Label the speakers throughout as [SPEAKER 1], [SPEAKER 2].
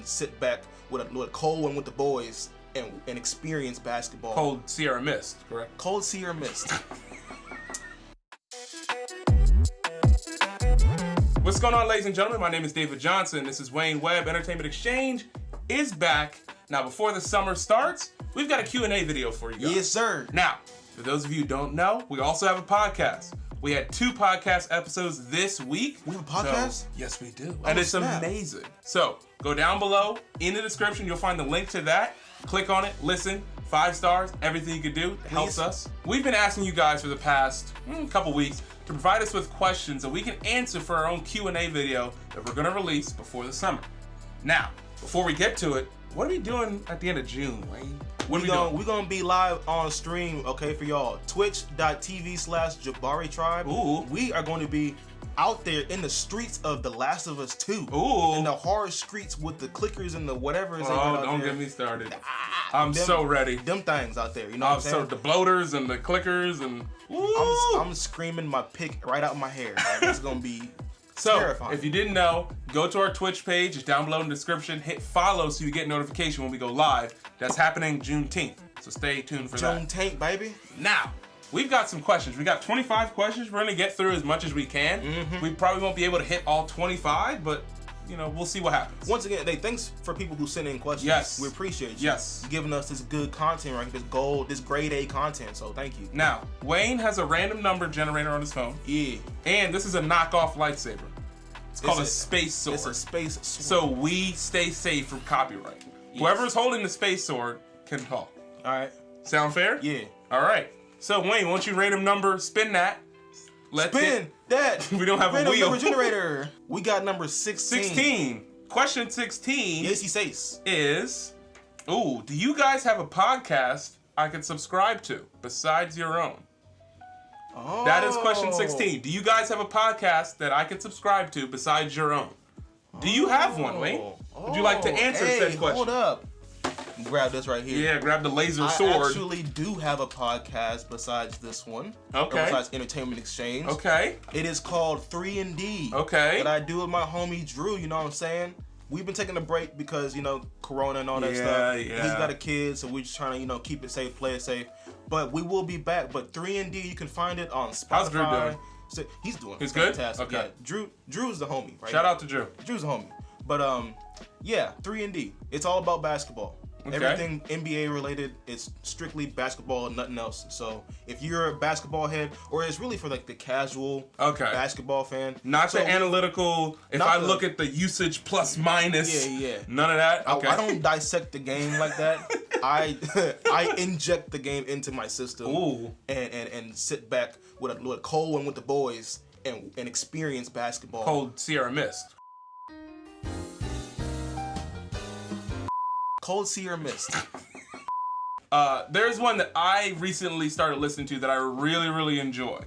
[SPEAKER 1] sit back with a cold one with the boys and experience basketball.
[SPEAKER 2] Cold Sierra Mist, correct?
[SPEAKER 1] Cold Sierra Mist.
[SPEAKER 2] What's going on, ladies and gentlemen? My name is David Johnson. This is Wayne Webb. Entertainment Exchange is back. Now, before the summer starts, we've got a Q&A video for you guys.
[SPEAKER 1] Yes, sir.
[SPEAKER 2] Now, for those of you who don't know, we also have a podcast. We had 2 podcast episodes this week.
[SPEAKER 1] We have a podcast?
[SPEAKER 2] So, yes, we do. And it's amazing. So, go down below. In the description, you'll find the link to that. Click on it, listen, 5 stars, everything you can do helps us. We've been asking you guys for the past couple weeks to provide us with questions that we can answer for our own Q&A video that we're going to release before the summer. Now, before we get to it, what are we doing at the end of June, Wayne? What are we doing?
[SPEAKER 1] We're going to be live on stream, okay, for y'all. Twitch.tv/Jabari Tribe.
[SPEAKER 2] Ooh.
[SPEAKER 1] We are going to be out there in the streets of The Last of Us 2.
[SPEAKER 2] Ooh.
[SPEAKER 1] In the hard streets with the clickers and the whatever.
[SPEAKER 2] Oh, don't get me started. I'm so ready.
[SPEAKER 1] Them things out there, you know what I'm saying?
[SPEAKER 2] So the bloaters and the clickers and...
[SPEAKER 1] I'm screaming my pick right out my hair. Like, it's going to be...
[SPEAKER 2] So,
[SPEAKER 1] terrifying.
[SPEAKER 2] If you didn't know, go to our Twitch page. It's down below in the description. Hit follow so you get notification when we go live. That's happening Juneteenth. So stay tuned for that.
[SPEAKER 1] Juneteenth, baby.
[SPEAKER 2] Now, we've got some questions. We got 25 questions. We're going to get through as much as we can. We probably won't be able to hit all 25, but, you know, we'll see what happens.
[SPEAKER 1] Once again, thanks for people who send in questions.
[SPEAKER 2] Yes.
[SPEAKER 1] We appreciate you.
[SPEAKER 2] Yes.
[SPEAKER 1] You're giving us this good content, right? This grade A content, so thank you.
[SPEAKER 2] Now, Wayne has a random number generator on his phone.
[SPEAKER 1] Yeah.
[SPEAKER 2] And this is a knockoff lightsaber. It's called a space sword.
[SPEAKER 1] It's a space sword.
[SPEAKER 2] So we stay safe from copyright. Yes. Whoever's holding the space sword can talk.
[SPEAKER 1] All right.
[SPEAKER 2] Sound fair?
[SPEAKER 1] Yeah.
[SPEAKER 2] All right. So Wayne, once you random number, spin that.
[SPEAKER 1] Spin that.
[SPEAKER 2] We don't have
[SPEAKER 1] random
[SPEAKER 2] a wheel.
[SPEAKER 1] Number generator. We got number 16.
[SPEAKER 2] 16. Question 16.
[SPEAKER 1] Yes, he says.
[SPEAKER 2] Is, do you guys have a podcast I can subscribe to besides your own?
[SPEAKER 1] Oh.
[SPEAKER 2] That is question 16. Do you guys have a podcast that I can subscribe to besides your own? Do you have one, Wayne? Would you like to answer said question?
[SPEAKER 1] Hold up. Grab this right here.
[SPEAKER 2] Yeah, grab the laser sword.
[SPEAKER 1] I actually do have a podcast besides this one.
[SPEAKER 2] Okay.
[SPEAKER 1] Besides Entertainment Exchange.
[SPEAKER 2] Okay.
[SPEAKER 1] It is called 3&D.
[SPEAKER 2] Okay.
[SPEAKER 1] That I do with my homie Drew, you know what I'm saying? We've been taking a break because, you know, Corona and all that stuff.
[SPEAKER 2] Yeah.
[SPEAKER 1] He's got a kid, so we're just trying to, you know, keep it safe, play it safe. But we will be back. But 3&D, you can find it on Spotify.
[SPEAKER 2] How's Drew doing?
[SPEAKER 1] So he's doing
[SPEAKER 2] He's
[SPEAKER 1] fantastic.
[SPEAKER 2] good? Okay.
[SPEAKER 1] Yeah, Drew's the homie, right?
[SPEAKER 2] Shout out to Drew.
[SPEAKER 1] Drew's the homie. But yeah, 3&D. It's all about basketball.
[SPEAKER 2] Okay.
[SPEAKER 1] Everything NBA related is strictly basketball and nothing else. So if you're a basketball head, or it's really for like the casual basketball fan.
[SPEAKER 2] Not the analytical, if I look at the usage plus minus.
[SPEAKER 1] Yeah.
[SPEAKER 2] None of that? Okay.
[SPEAKER 1] I don't dissect the game like that. I inject the game into my system.
[SPEAKER 2] Ooh.
[SPEAKER 1] And sit back with a cold one with the boys and experience basketball.
[SPEAKER 2] Cold Sierra Mist.
[SPEAKER 1] Cold Sierra Mist.
[SPEAKER 2] There's one that I recently started listening to that I really, really enjoy.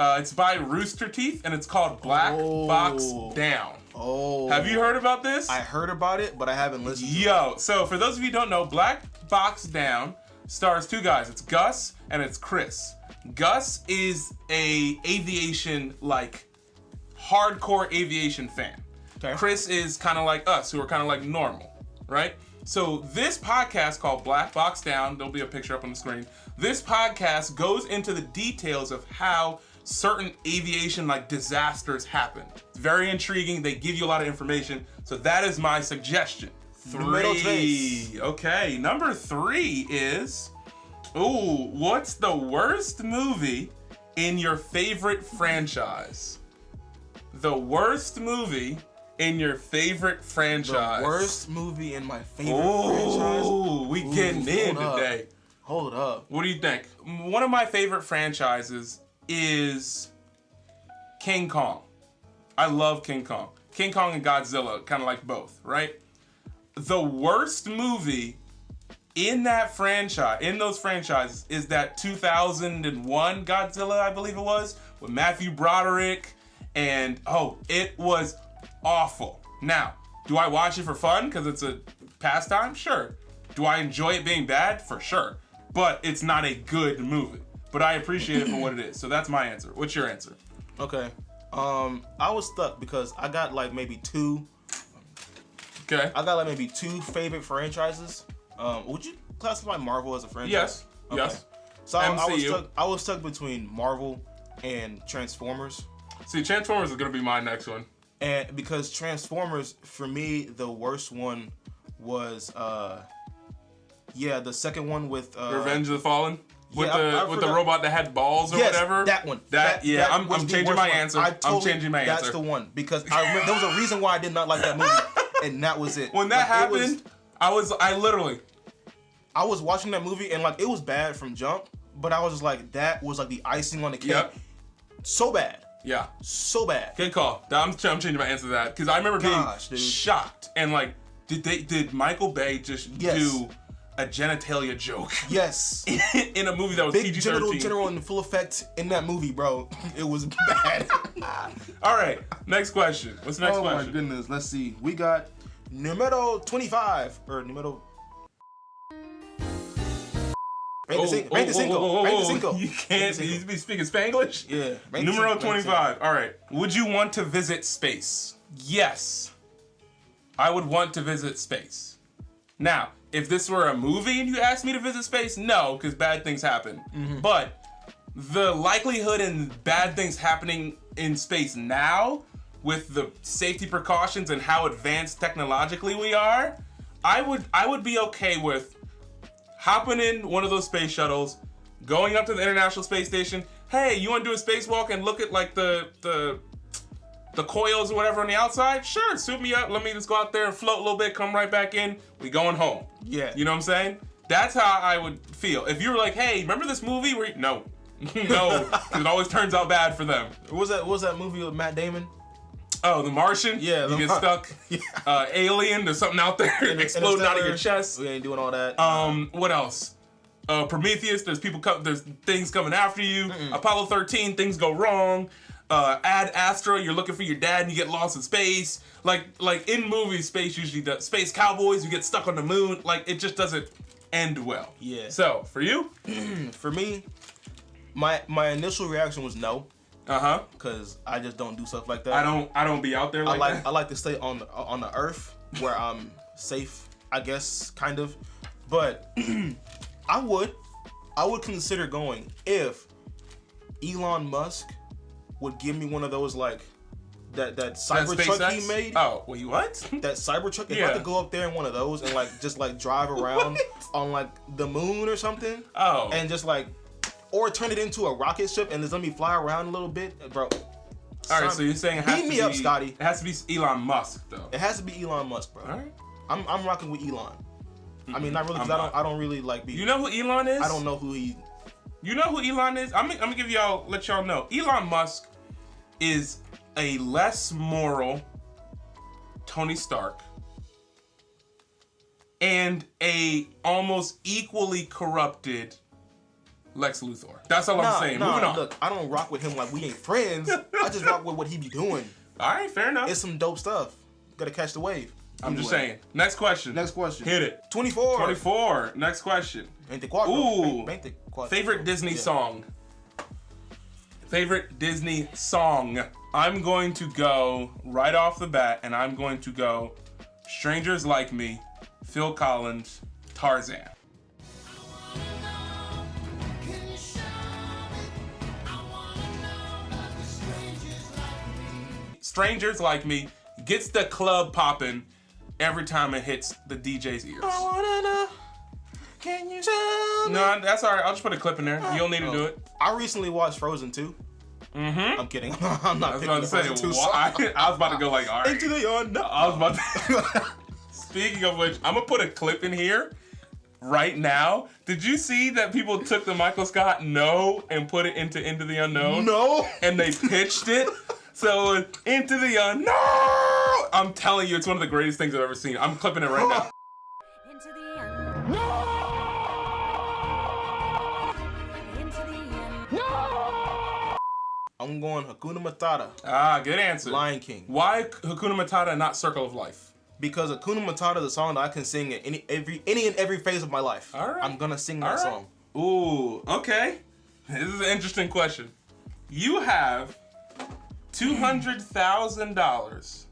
[SPEAKER 2] It's by Rooster Teeth, and it's called Black Box Down.
[SPEAKER 1] Oh.
[SPEAKER 2] Have you heard about this?
[SPEAKER 1] I heard about it, but I haven't listened to it.
[SPEAKER 2] Yo, so for those of you who don't know, Black Box Down stars 2 guys. It's Gus and it's Chris. Gus is a aviation, like, hardcore aviation fan.
[SPEAKER 1] Okay.
[SPEAKER 2] Chris is kind of like us, who are kind of like normal, right? So this podcast called Black Box Down, there'll be a picture up on the screen. This podcast goes into the details of how certain aviation like disasters happen. It's very intriguing. They give you a lot of information. So that is my suggestion. 3. Okay, number 3 is, what's the worst movie in your favorite franchise? The worst movie in your favorite franchise.
[SPEAKER 1] The worst movie in my favorite franchise.
[SPEAKER 2] We getting in today.
[SPEAKER 1] Hold up.
[SPEAKER 2] What do you think? One of my favorite franchises is King Kong. I love King Kong. King Kong and Godzilla, kind of like both, right? The worst movie in that franchise, in those franchises, is that 2001 Godzilla, I believe it was, with Matthew Broderick, and it was awful. Now, do I watch it for fun because it's a pastime? Sure. Do I enjoy it being bad? For sure. But it's not a good movie. But I appreciate it for what it is. So that's my answer. What's your answer?
[SPEAKER 1] Okay. I was stuck because I got like maybe 2
[SPEAKER 2] Okay.
[SPEAKER 1] I got like maybe 2 favorite franchises. Would you classify Marvel as a franchise?
[SPEAKER 2] Yes.
[SPEAKER 1] Okay.
[SPEAKER 2] Yes.
[SPEAKER 1] So I was stuck between Marvel and Transformers.
[SPEAKER 2] See, Transformers is gonna be my next one.
[SPEAKER 1] And because Transformers, for me, the worst one was the second one with
[SPEAKER 2] Revenge of the Fallen. With
[SPEAKER 1] yeah,
[SPEAKER 2] the robot that had balls or whatever.
[SPEAKER 1] That one.
[SPEAKER 2] I'm changing my answer. I'm changing my answer.
[SPEAKER 1] That's the one because I remember there was a reason why I did not like that movie, and that was it.
[SPEAKER 2] When that happened, I was
[SPEAKER 1] watching that movie and like it was bad from jump, but I was just like that was like the icing on the cake.
[SPEAKER 2] Yep.
[SPEAKER 1] So bad.
[SPEAKER 2] Yeah.
[SPEAKER 1] So bad.
[SPEAKER 2] Good call. I'm changing my answer to that because I remember being shocked and like, did Michael Bay just do a genitalia joke?
[SPEAKER 1] Yes.
[SPEAKER 2] In a movie that was
[SPEAKER 1] Big
[SPEAKER 2] PG-13.
[SPEAKER 1] general in full effect in that movie, bro. It was bad.
[SPEAKER 2] All right. Next question. What's the next question?
[SPEAKER 1] Oh my goodness. Let's see. We got numero 25 or numero. 25.
[SPEAKER 2] You can't. You be speaking Spanglish?
[SPEAKER 1] Yeah.
[SPEAKER 2] Numero 25. All right. Would you want to visit space? Yes. I would want to visit space. Now, if this were a movie and you asked me to visit space, no, because bad things happen. Mm-hmm. But the likelihood in bad things happening in space now, with the safety precautions and how advanced technologically we are, I would be okay with hopping in one of those space shuttles, going up to the International Space Station. Hey, you want to do a spacewalk and look at like the coils or whatever on the outside? Sure, suit me up. Let me just go out there and float a little bit, come right back in. We going home.
[SPEAKER 1] Yeah.
[SPEAKER 2] You know what I'm saying? That's how I would feel. If you were like, hey, remember this movie where no. No, because it always turns out bad for them.
[SPEAKER 1] What was that movie with Matt Damon?
[SPEAKER 2] Oh, The Martian?
[SPEAKER 1] Yeah.
[SPEAKER 2] You get stuck. Yeah. Alien, there's something out there exploding out of your chest.
[SPEAKER 1] We ain't doing all that.
[SPEAKER 2] What else? Prometheus, there's things coming after you. Apollo 13, things go wrong. Ad Astra, you're looking for your dad and you get lost in space. Like in movies, space usually does. Space Cowboys, you get stuck on the moon. Like it just doesn't end well.
[SPEAKER 1] Yeah.
[SPEAKER 2] So for you?
[SPEAKER 1] For me, my initial reaction was no. Because I just don't do stuff like that.
[SPEAKER 2] I don't be out there like that.
[SPEAKER 1] I like to stay on the Earth where I'm safe, I guess, kind of. But I would consider going if Elon Musk would give me one of those like that Cybertruck he made.
[SPEAKER 2] Oh, wait, what?
[SPEAKER 1] That Cybertruck. If I could go up there in one of those and like just like drive around on like the moon or something.
[SPEAKER 2] Oh.
[SPEAKER 1] And just like, or turn it into a rocket ship and just let me fly around a little bit, bro.
[SPEAKER 2] All right, so you're saying it has to be
[SPEAKER 1] up, Scotty.
[SPEAKER 2] It has to be Elon Musk though.
[SPEAKER 1] It has to be Elon Musk, bro.
[SPEAKER 2] All right.
[SPEAKER 1] I'm rocking with Elon. I mean, not really, because I don't really like be.
[SPEAKER 2] You know who Elon is?
[SPEAKER 1] I don't know who he.
[SPEAKER 2] You know who Elon is? I'm gonna let y'all know. Elon Musk is a less moral Tony Stark and a almost equally corrupted Lex Luthor. That's all I'm saying. Moving on.
[SPEAKER 1] Look, I don't rock with him like we ain't friends. I just rock with what he be doing.
[SPEAKER 2] All right, fair enough.
[SPEAKER 1] It's some dope stuff. Gotta catch the wave.
[SPEAKER 2] I'm just saying. Next question. Hit it. 24. Next question.
[SPEAKER 1] 24.
[SPEAKER 2] Ooh. Favorite Disney song. Favorite Disney song. I'm going to go right off the bat, and I'm going to go Strangers Like Me, Phil Collins, Tarzan. Strangers Like Me gets the club popping every time it hits the DJ's ears.
[SPEAKER 1] I wanna know, can you tell me?
[SPEAKER 2] No, that's all right. I'll just put a clip in there. You don't need to do it.
[SPEAKER 1] I recently watched Frozen 2.
[SPEAKER 2] Mm-hmm.
[SPEAKER 1] I'm kidding. I'm not picking the Frozen 2 song.
[SPEAKER 2] I was about to go like, all right.
[SPEAKER 1] Into the unknown.
[SPEAKER 2] I was about to... Speaking of which, I'm going to put a clip in here right now. Did you see that people took the Michael Scott No and put it into the Unknown?
[SPEAKER 1] No.
[SPEAKER 2] And they pitched it. So Into the Unknown. I'm telling you, it's one of the greatest things I've ever seen. I'm clipping it right now.
[SPEAKER 3] Into the unknown. Into the unknown. No!
[SPEAKER 1] I'm going Hakuna Matata.
[SPEAKER 2] Ah, good answer.
[SPEAKER 1] Lion King.
[SPEAKER 2] Why Hakuna Matata and not Circle of Life?
[SPEAKER 1] Because Hakuna Matata is a song that I can sing at any and every phase of my life.
[SPEAKER 2] All right.
[SPEAKER 1] I'm gonna sing that song.
[SPEAKER 2] Ooh, okay. This is an interesting question. You have $200,000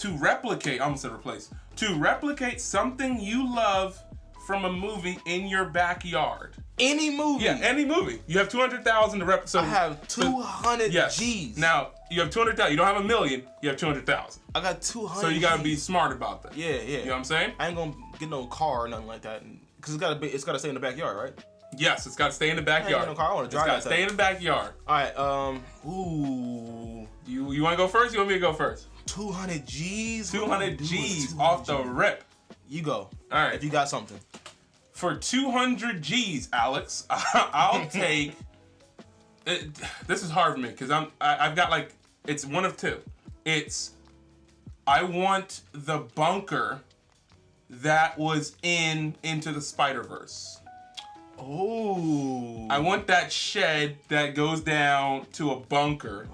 [SPEAKER 2] to replicate, I almost said replace, to replicate something you love from a movie in your backyard.
[SPEAKER 1] Any movie.
[SPEAKER 2] Yeah, any movie. You have 200,000 to rep. So
[SPEAKER 1] I have 200
[SPEAKER 2] yes.
[SPEAKER 1] G's.
[SPEAKER 2] Now you have 200,000. You don't have a million. You have 200,000.
[SPEAKER 1] I got 200.
[SPEAKER 2] So you gotta be
[SPEAKER 1] G's.
[SPEAKER 2] smart about that.
[SPEAKER 1] Yeah.
[SPEAKER 2] You know what I'm saying?
[SPEAKER 1] I ain't gonna get no car or nothing like that, cause it's gotta stay in the backyard, right?
[SPEAKER 2] Yes, it's gotta stay in the backyard.
[SPEAKER 1] no car. I wanna drive
[SPEAKER 2] It's gotta stay in the backyard.
[SPEAKER 1] All right. Ooh.
[SPEAKER 2] You want to go first? You want me to go first?
[SPEAKER 1] 200 G's.
[SPEAKER 2] 200 G's off the rip.
[SPEAKER 1] You go.
[SPEAKER 2] All right.
[SPEAKER 1] If you got something.
[SPEAKER 2] For 200 G's, Alex, I'll take. This is hard for me because I've got like it's one of two. It's I want the bunker that was in Into the Spider-Verse.
[SPEAKER 1] Oh.
[SPEAKER 2] I want that shed that goes down to a bunker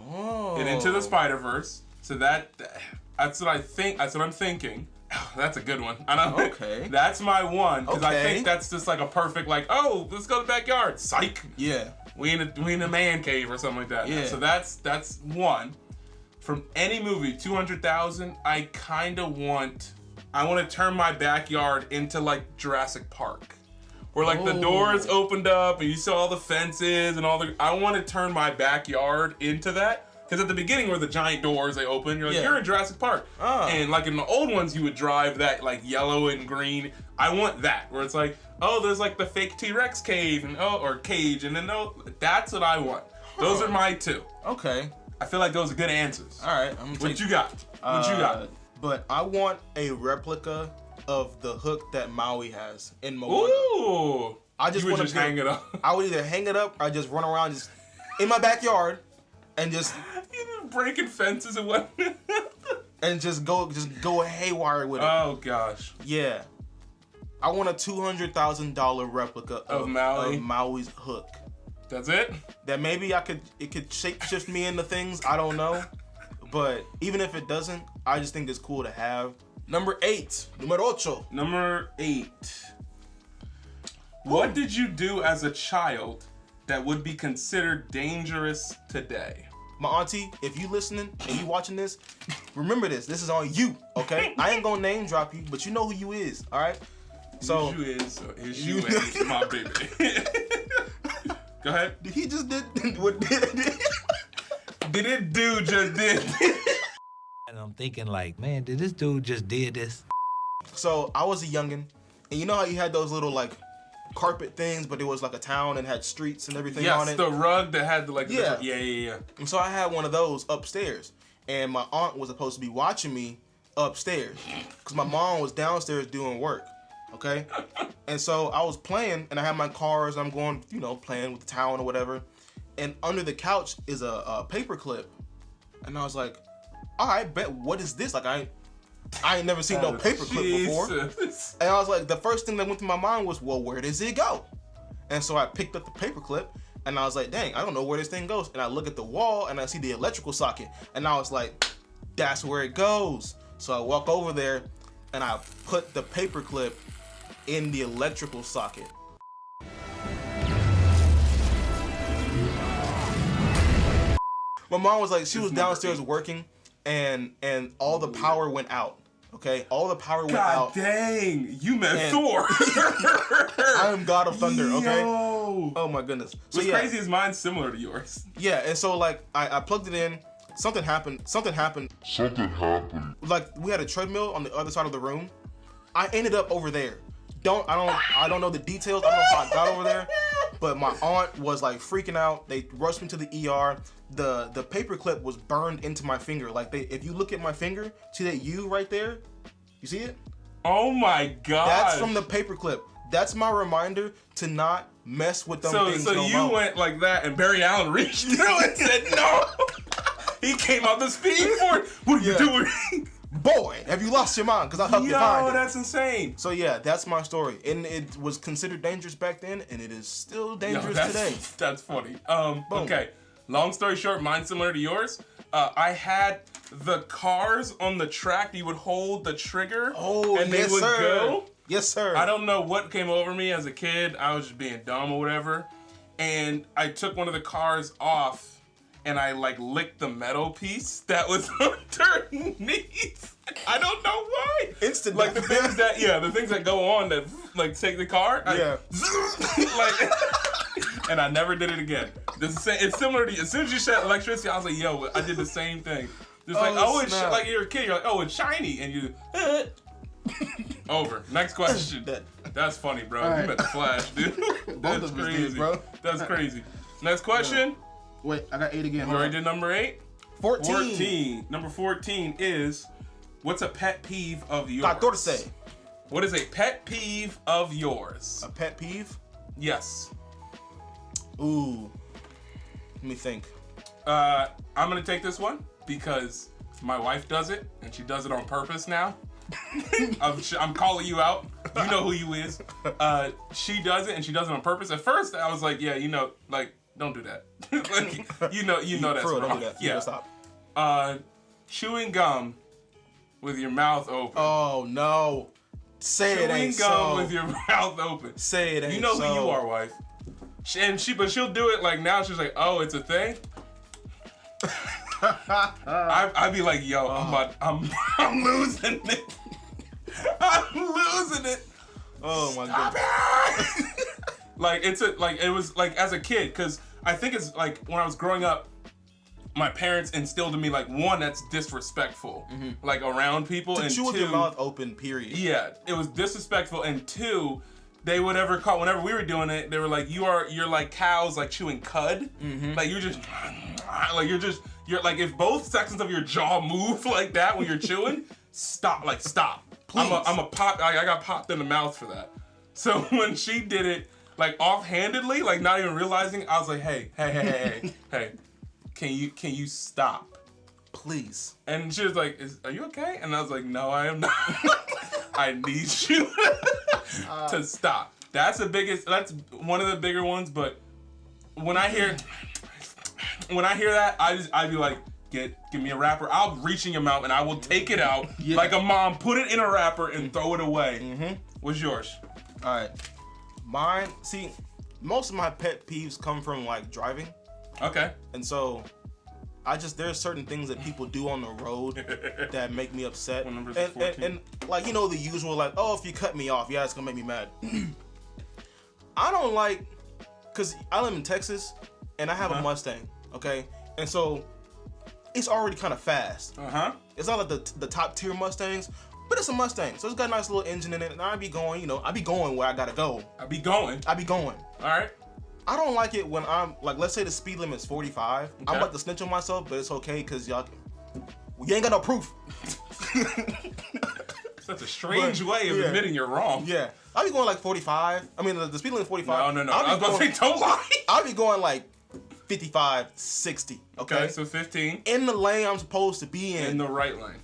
[SPEAKER 2] in Into the Spider-Verse. So that's what I think. That's what I'm thinking. That's a good one. I know.
[SPEAKER 1] Okay.
[SPEAKER 2] That's my one because I
[SPEAKER 1] Okay.
[SPEAKER 2] think that's just like a perfect like. Oh, let's go to the backyard. Psych.
[SPEAKER 1] Yeah.
[SPEAKER 2] We in a man cave or something like that.
[SPEAKER 1] Yeah.
[SPEAKER 2] So that's one. From any movie, 200,000. I kind of want. I want to turn my backyard into like Jurassic Park, where like the doors opened up and you saw all the fences and all the. I want to turn my backyard into that. Because at the beginning where the giant doors, they open, you're like, you're in Jurassic Park. And like in the old ones, you would drive that like yellow and green. I want that, where it's like, oh, there's like the fake T-Rex cave, and or cage, and then that's what I want. Those are my two.
[SPEAKER 1] Okay.
[SPEAKER 2] I feel like those are good answers.
[SPEAKER 1] All right. I'm gonna
[SPEAKER 2] What you got? What you got?
[SPEAKER 1] But I want a replica of the hook that Maui has in Moana.
[SPEAKER 2] Ooh.
[SPEAKER 1] I just
[SPEAKER 2] you would
[SPEAKER 1] want
[SPEAKER 2] just
[SPEAKER 1] to
[SPEAKER 2] hang it up.
[SPEAKER 1] I would either hang it up or just run around just in my backyard and just
[SPEAKER 2] breaking fences and what?
[SPEAKER 1] and just go haywire with it.
[SPEAKER 2] Oh gosh.
[SPEAKER 1] Yeah. I want a $200,000 replica of Maui's hook.
[SPEAKER 2] That's it?
[SPEAKER 1] That maybe it could shape shift me into things, I don't know. But even if it doesn't, I just think it's cool to have. Number 8. Numero ocho.
[SPEAKER 2] Number 8. What did you do as a child that would be considered dangerous today?
[SPEAKER 1] My auntie, if you listening and you watching this, remember this. This is on you, okay? I ain't gonna name drop you, but you know who you is, all right? So
[SPEAKER 2] you is you is my baby. Go ahead.
[SPEAKER 1] he just did what did
[SPEAKER 2] it do just did?
[SPEAKER 4] And I'm thinking like, man, did this dude just did this?
[SPEAKER 1] So I was a youngin', and you know how you had those little like carpet things, but it was like a town and had streets and everything on it.
[SPEAKER 2] Yes, the rug that had the like.
[SPEAKER 1] Yeah.
[SPEAKER 2] Yeah.
[SPEAKER 1] And so I had one of those upstairs, and my aunt was supposed to be watching me upstairs because my mom was downstairs doing work. Okay, and so I was playing, and I had my cars. I'm going, playing with the town or whatever. And under the couch is a paper clip, and I was like, "All right, bet what is this?" Like I ain't never seen no paper clip before. And I was like, the first thing that went through my mind was, well, where does it go? And so I picked up the paper clip, and I was like, dang, I don't know where this thing goes. And I look at the wall, and I see the electrical socket, and I was like, that's where it goes. So I walk over there, and I put the paper clip in the electrical socket. My mom was like, she was downstairs working, and all the power went out. Okay, all the power went out.
[SPEAKER 2] God dang, you met Thor.
[SPEAKER 1] I am God of Thunder. Okay.
[SPEAKER 2] Yo.
[SPEAKER 1] Oh my goodness. So
[SPEAKER 2] What's crazy is mine's similar to yours.
[SPEAKER 1] Yeah, and so like I plugged it in. Something happened. Like we had a treadmill on the other side of the room. I ended up over there. I don't know the details. I don't know how I got over there. But my aunt was like freaking out. They rushed me to the ER. The paper clip was burned into my finger. Like if you look at my finger, see that U right there? You see it?
[SPEAKER 2] Oh my god.
[SPEAKER 1] That's from the paper clip. That's my reminder to not mess with them things.
[SPEAKER 2] So you went like that, and Barry Allen reached through and said no. He came out the speed for it. What are you doing?
[SPEAKER 1] Boy, have you lost your mind? Because I helped you find it.
[SPEAKER 2] That's insane.
[SPEAKER 1] So yeah, that's my story. And it was considered dangerous back then, and it is still dangerous today.
[SPEAKER 2] That's funny. Okay. Long story short, mine's similar to yours. I had the cars on the track. You would hold the trigger, and they would go.
[SPEAKER 1] Yes, sir.
[SPEAKER 2] I don't know what came over me as a kid. I was just being dumb or whatever. And I took one of the cars off, and I like licked the metal piece that was underneath. I don't know why.
[SPEAKER 1] Instant.
[SPEAKER 2] Like the things that go on that like take the car.
[SPEAKER 1] Yeah.
[SPEAKER 2] Like, and I never did it again. It's similar to as soon as you said electricity, I was like, yo, I did the same thing. Just like, it's
[SPEAKER 1] snap.
[SPEAKER 2] like you're a kid, you're like, oh, it's shiny, and you. Over. Next question. That's funny, bro.
[SPEAKER 1] All right.
[SPEAKER 2] You met the Flash, dude. That's
[SPEAKER 1] of us
[SPEAKER 2] crazy,
[SPEAKER 1] did, bro.
[SPEAKER 2] That's crazy. Next question.
[SPEAKER 1] Wait, I got 8 again.
[SPEAKER 2] We already did number 8.
[SPEAKER 1] 14.
[SPEAKER 2] Number 14 is, what's a pet peeve of yours?
[SPEAKER 1] Got Thor to say.
[SPEAKER 2] What is a pet peeve of yours?
[SPEAKER 1] A pet peeve?
[SPEAKER 2] Yes.
[SPEAKER 1] Ooh. Let me think.
[SPEAKER 2] I'm gonna take this one because my wife does it, and she does it on purpose now. I'm calling you out. You know who you is. She does it, and she does it on purpose. At first, I was like, yeah, like, don't do that. Like, you know that's
[SPEAKER 1] For real,
[SPEAKER 2] wrong.
[SPEAKER 1] don't do that.
[SPEAKER 2] Yeah.
[SPEAKER 1] Stop.
[SPEAKER 2] Chewing gum with your mouth open.
[SPEAKER 1] Oh no. Say it
[SPEAKER 2] Chewing
[SPEAKER 1] ain't
[SPEAKER 2] gum
[SPEAKER 1] so.
[SPEAKER 2] with your mouth open.
[SPEAKER 1] Say it ain't so.
[SPEAKER 2] You know who you are, wife. But she'll do it like now. She's like, oh, it's a thing. I'd be like, yo, I'm losing it. I'm losing it.
[SPEAKER 1] Oh my god.
[SPEAKER 2] Like it was like as a kid, because I think it's like when I was growing up, my parents instilled in me like, one, that's disrespectful, like around people, and
[SPEAKER 1] Chew with your mouth open, period.
[SPEAKER 2] yeah, it was disrespectful, and two, they would ever call whenever we were doing it, they were like, you're like cows like chewing cud, like you're like if both sections of your jaw move like that when you're chewing, stop.
[SPEAKER 1] Please.
[SPEAKER 2] I'm a pop. I got popped in the mouth for that. So when she did it like offhandedly, like not even realizing, I was like, hey, can you stop?
[SPEAKER 1] Please.
[SPEAKER 2] And she was like, are you okay? And I was like, no, I am not. I need you to stop. That's one of the bigger ones, but when I hear that, I'd be like, give me a wrapper. I'll reach in your mouth and I will take it out like a mom, put it in a wrapper and throw it away. What's yours?
[SPEAKER 1] All right. Mine, see, most of my pet peeves come from like driving.
[SPEAKER 2] Okay.
[SPEAKER 1] And so there's certain things that people do on the road that make me upset.
[SPEAKER 2] What number is
[SPEAKER 1] And,
[SPEAKER 2] it, 14?
[SPEAKER 1] and like, the usual, like, oh, if you cut me off, yeah, it's gonna make me mad. I don't like, cause I live in Texas and I have a Mustang, okay? And so it's already kind of fast. It's not like the top tier Mustangs, but it's a Mustang. So it's got a nice little engine in it, and I be going where I gotta go.
[SPEAKER 2] I be going.
[SPEAKER 1] All
[SPEAKER 2] right.
[SPEAKER 1] I don't like it when I'm like, let's say the speed limit is 45. I'm about to snitch on myself, but it's okay because you ain't got no proof.
[SPEAKER 2] Such a strange way of admitting you're wrong.
[SPEAKER 1] Yeah, I be going like 45. I mean, the speed limit is 45.
[SPEAKER 2] No. I was about to say, don't lie.
[SPEAKER 1] I'll be going like 55, 60. Okay,
[SPEAKER 2] so 15.
[SPEAKER 1] In the lane I'm supposed to be in.
[SPEAKER 2] In the right lane.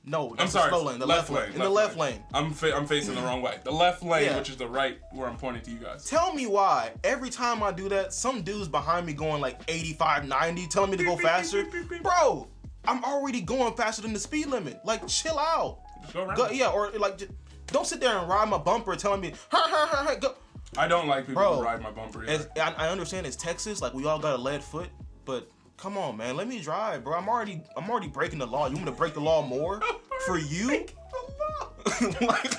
[SPEAKER 1] No,
[SPEAKER 2] I'm
[SPEAKER 1] that's
[SPEAKER 2] sorry.
[SPEAKER 1] the slow lane. The left lane. In the left lane.
[SPEAKER 2] I'm facing the wrong way. The left lane,
[SPEAKER 1] Yeah.
[SPEAKER 2] which is the right, where I'm pointing to you guys.
[SPEAKER 1] Tell me why every time I do that, some dude's behind me going like 85, 90, telling me to go faster. Bro, I'm already going faster than the speed limit. Like, chill out.
[SPEAKER 2] Just go around.
[SPEAKER 1] Yeah, or like, just, don't sit there and ride my bumper telling me, go.
[SPEAKER 2] I don't like people
[SPEAKER 1] Bro,
[SPEAKER 2] who ride my bumper either.
[SPEAKER 1] I understand it's Texas, like we all got a lead foot, but come on, man, let me drive, bro. I'm already breaking the law. You want me to break the law more for you? Like,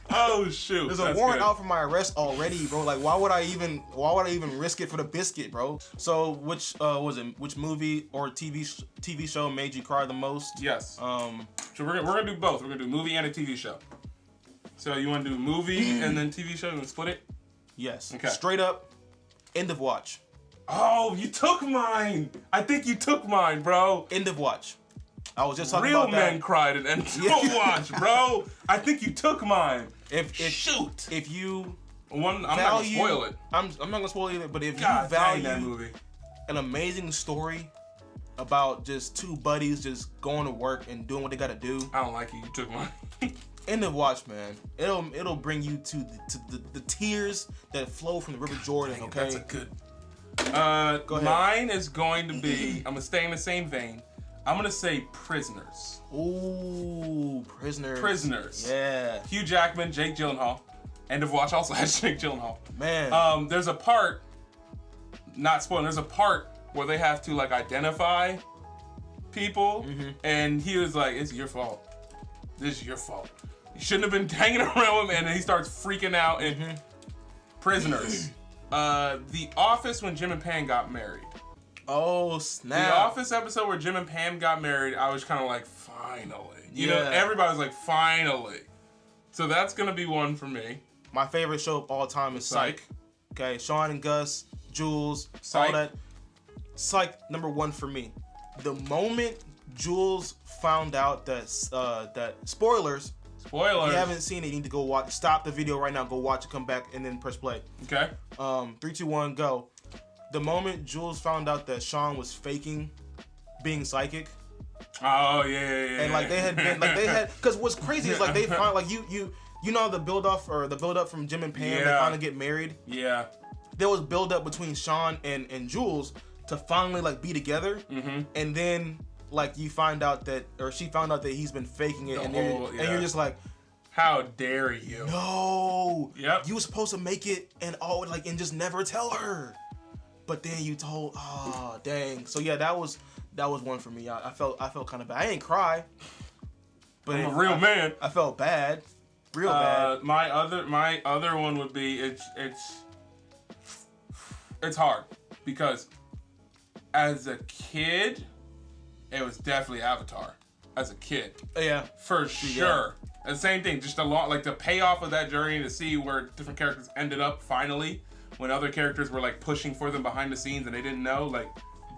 [SPEAKER 2] oh shoot!
[SPEAKER 1] there's a warrant out for my arrest already, bro. Like, why would I even risk it for the biscuit, bro? So, which movie or TV show made you cry the most?
[SPEAKER 2] Yes. So we're gonna do both. We're gonna do movie and a TV show. So you want to do movie and then TV show and split it?
[SPEAKER 1] Yes.
[SPEAKER 2] Okay.
[SPEAKER 1] Straight up, End of Watch.
[SPEAKER 2] Oh, you took mine. I think you took mine, bro.
[SPEAKER 1] End of Watch. I was just talking
[SPEAKER 2] Real
[SPEAKER 1] about that.
[SPEAKER 2] men cried at End of Watch, bro. I think you took mine.
[SPEAKER 1] Shoot. If you
[SPEAKER 2] I'm not gonna spoil it.
[SPEAKER 1] I'm not gonna spoil it, but if
[SPEAKER 2] God
[SPEAKER 1] you
[SPEAKER 2] dang that
[SPEAKER 1] value
[SPEAKER 2] movie.
[SPEAKER 1] an amazing story about just two buddies just going to work and doing what they gotta do,
[SPEAKER 2] I don't like it. You took mine.
[SPEAKER 1] End of Watch, man. It'll bring you to the tears that flow from the River Jordan.
[SPEAKER 2] Dang it,
[SPEAKER 1] Okay.
[SPEAKER 2] that's a good.
[SPEAKER 1] Go ahead.
[SPEAKER 2] Mine is going to be. I'm gonna stay in the same vein. I'm gonna say Prisoners.
[SPEAKER 1] Ooh, Prisoners.
[SPEAKER 2] Prisoners.
[SPEAKER 1] Yeah.
[SPEAKER 2] Hugh Jackman, Jake Gyllenhaal. End of Watch also has Jake Gyllenhaal.
[SPEAKER 1] Man.
[SPEAKER 2] There's a part. Not spoiling. There's a part where they have to like identify people, and he was like, "It's your fault. This is your fault. You shouldn't have been hanging around him." And then he starts freaking out. And Prisoners, The Office when Jim and Pam got married.
[SPEAKER 1] Oh snap!
[SPEAKER 2] The Office episode where Jim and Pam got married, I was kind of like, finally. You know, everybody was like, finally. So that's gonna be one for me.
[SPEAKER 1] My favorite show of all time is Psych. Okay, Sean and Gus, Jules,
[SPEAKER 2] Psych.
[SPEAKER 1] all that. Psych number one for me. The moment Jules found out that that spoilers. If you haven't seen it, you need to go watch. Stop the video right now. Go watch it. Come back and then press play.
[SPEAKER 2] Okay.
[SPEAKER 1] 3, 2, 1, go. The moment Jules found out that Sean was faking being psychic.
[SPEAKER 2] Oh yeah.
[SPEAKER 1] And like they had, because what's crazy is like they found like you know the build up from Jim and Pam. They finally get married.
[SPEAKER 2] Yeah.
[SPEAKER 1] There was build up between Sean and Jules to finally like be together. And then like you find out that, or she found out that he's been faking it, and you're just like,
[SPEAKER 2] how dare you?
[SPEAKER 1] No.
[SPEAKER 2] Yep.
[SPEAKER 1] You were supposed to make it and just never tell her. But then you told, oh dang. So yeah, that was one for me. I felt kind of bad. I didn't cry, but
[SPEAKER 2] I'm a real man.
[SPEAKER 1] I felt bad, real bad.
[SPEAKER 2] My other one would be it's hard because as a kid, it was definitely Avatar. As a kid,
[SPEAKER 1] Yeah,
[SPEAKER 2] for sure. And the same thing, just a lot like the payoff of that journey to see where different characters ended up finally, when other characters were like pushing for them behind the scenes and they didn't know, like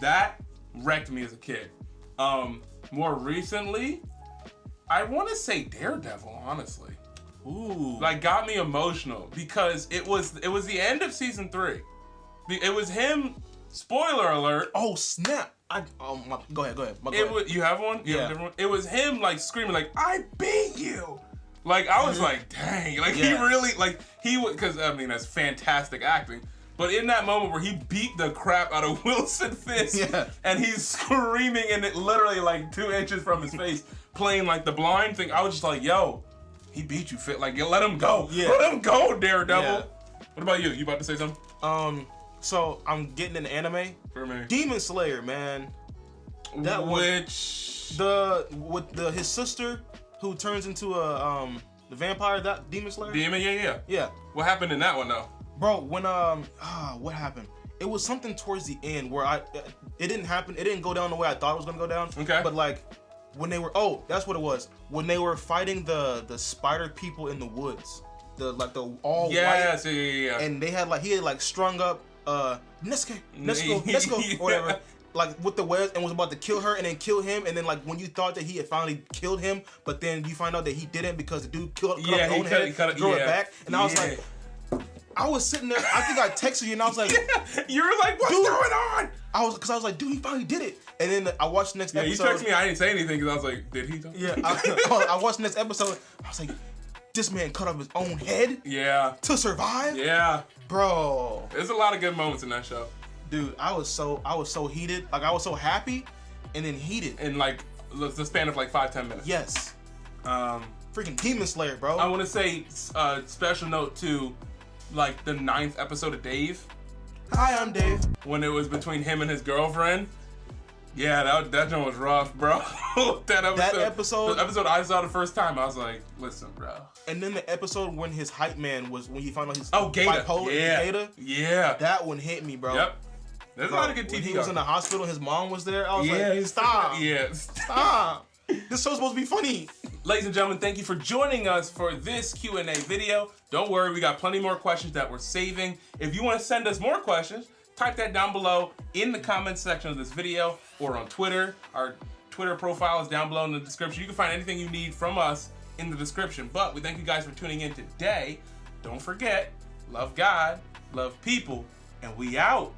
[SPEAKER 2] that wrecked me as a kid. More recently, I want to say Daredevil, honestly.
[SPEAKER 1] Ooh.
[SPEAKER 2] Like got me emotional because it was the end of season 3. It was him. Spoiler alert.
[SPEAKER 1] Oh snap! Go ahead.
[SPEAKER 2] You have one? You have a different one? It was him like screaming like, "I beat you!" Like I was like, dang! Like he really like he would, because I mean that's fantastic acting. But in that moment where he beat the crap out of Wilson Fisk, and he's screaming and it literally like 2 inches from his face, playing like the blind thing, I was just like, yo, he beat you, Fit. Like let him go. Let him go, Daredevil. Yeah. What about you? You about to say something?
[SPEAKER 1] So I'm getting an anime.
[SPEAKER 2] For me.
[SPEAKER 1] Demon Slayer, man. That his sister who turns into the vampire, that Demon Slayer? Yeah.
[SPEAKER 2] What happened in that one though?
[SPEAKER 1] Bro, when what happened? It was something towards the end where it didn't happen. It didn't go down the way I thought it was gonna go down.
[SPEAKER 2] Okay.
[SPEAKER 1] But like when they were that's what it was. When they were fighting the spider people in the woods. The all white.
[SPEAKER 2] Yeah.
[SPEAKER 1] And they had he had strung up Nesco, or whatever, like with the webs, and was about to kill her and then kill him, and then like when you thought that he had finally killed him, but then you find out that he didn't because the dude cut off his own head, threw it back, and I was like, I was sitting there, I think I texted you and I was like,
[SPEAKER 2] you were like, what's going on?
[SPEAKER 1] I was like, dude, he finally did it, and then I watched the next episode.
[SPEAKER 2] You texted me, I didn't say anything because I was like, did he?
[SPEAKER 1] I watched the next episode. I was like, this man cut off his own head. To survive. Bro,
[SPEAKER 2] there's a lot of good moments in that show.
[SPEAKER 1] Dude, I was so heated. Like I was so happy and then heated.
[SPEAKER 2] In like the span of like 5-10 minutes.
[SPEAKER 1] Yes. Freaking Demon Slayer, bro.
[SPEAKER 2] I want to say special note to like the 9th episode of Dave.
[SPEAKER 1] Hi, I'm Dave.
[SPEAKER 2] When it was between him and his girlfriend. Yeah, that one was rough, bro. The episode I saw the first time, I was like, listen, bro. And
[SPEAKER 1] then the episode when his hype man was, when he found out he's
[SPEAKER 2] Gator.
[SPEAKER 1] bipolar, Gator.
[SPEAKER 2] Yeah.
[SPEAKER 1] That one hit me, bro.
[SPEAKER 2] Yep. There's a lot of good TV.
[SPEAKER 1] When he was in the hospital, his mom was there. I was like, stop. Stop. This show's supposed to be funny.
[SPEAKER 2] Ladies and gentlemen, thank you for joining us for this Q&A video. Don't worry, we got plenty more questions that we're saving. If you want to send us more questions, type that down below in the comments section of this video or on Twitter. Our Twitter profile is down below in the description. You can find anything you need from us in the description. But we thank you guys for tuning in today. Don't forget, love God, love people, and we out.